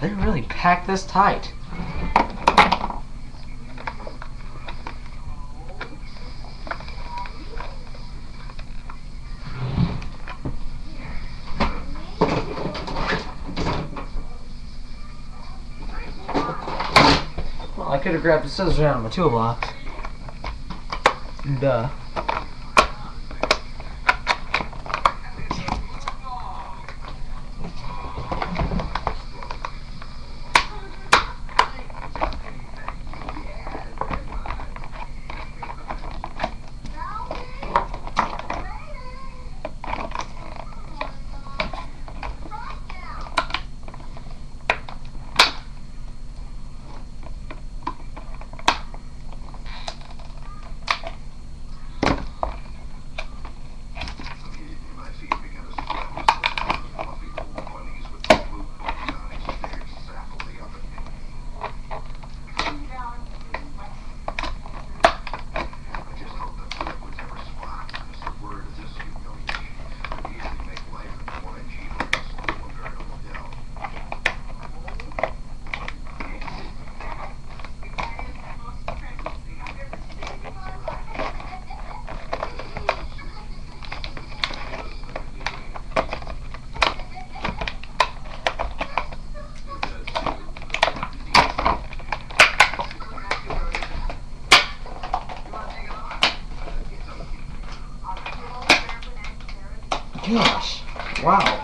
they really pack this tight. Well, I could have grabbed the scissors out of my toolbox. Duh. Gosh, wow.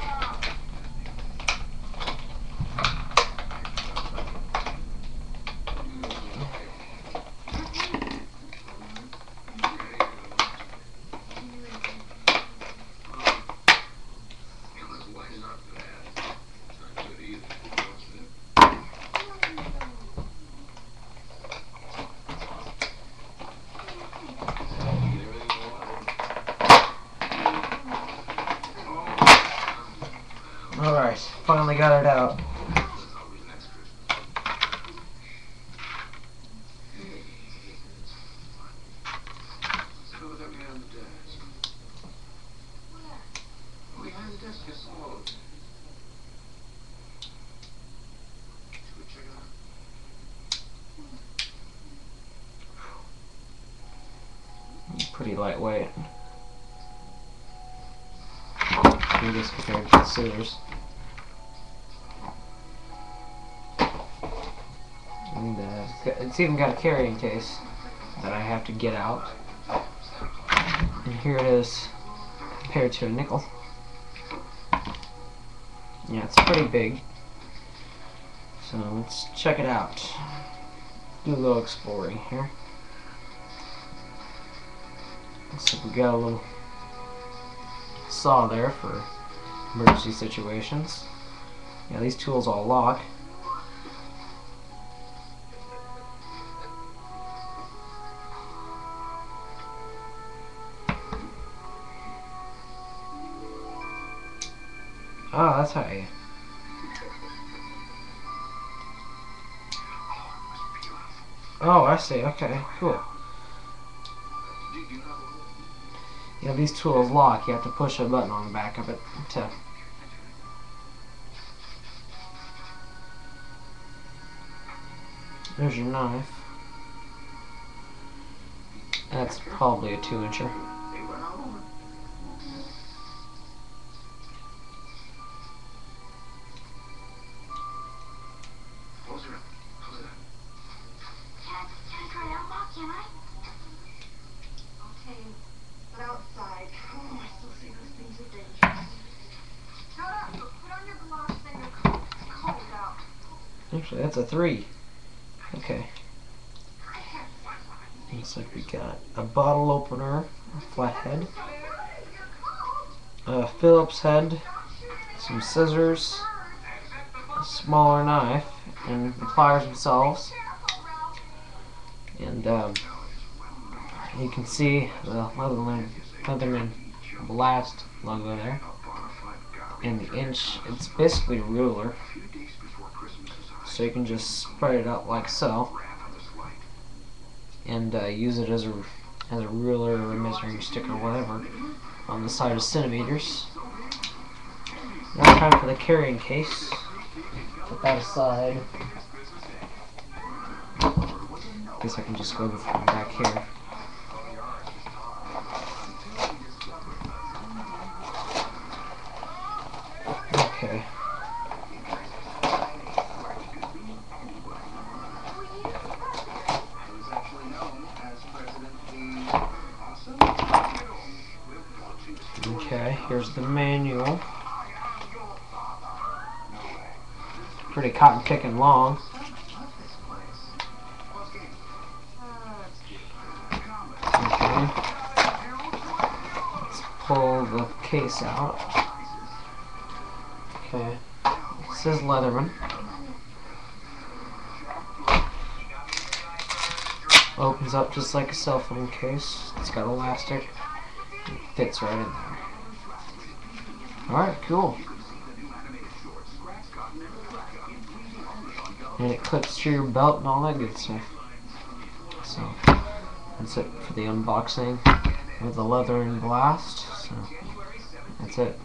Alright, finally got it out. Pretty lightweight. I guess compared to the scissors. And it's even got a carrying case that I have to get out. And here it is compared to a nickel. Yeah, it's pretty big. So let's check it out. Do a little exploring here. Looks like we got a little saw there for emergency situations. Yeah, these tools all lock. Oh, that's how you... Oh, I see. Okay, cool. Yeah, these tools lock. You have to push a button on the back of it to... There's your knife. That's probably a 2-incher. Actually, that's a 3. Okay. Looks like we got a bottle opener, a flathead, a Phillips head, some scissors, a smaller knife, and the pliers themselves. And you can see the Leatherman Blast logo there. And the inch, it's basically a ruler. So you can just spread it out like so, and use it as a ruler or a measuring stick or whatever on the side of centimeters. Now time for the carrying case. Put that aside. Guess I can just go from back here. Okay. Okay, here's the manual. Pretty cotton picking long. Okay. Let's pull the case out. Okay. It says Leatherman. Opens up just like a cell phone case. It's got elastic. It fits right in there. Alright, cool. And it clips to your belt and all that good stuff. So, that's it for the unboxing of the Leatherman Blast. So, that's it.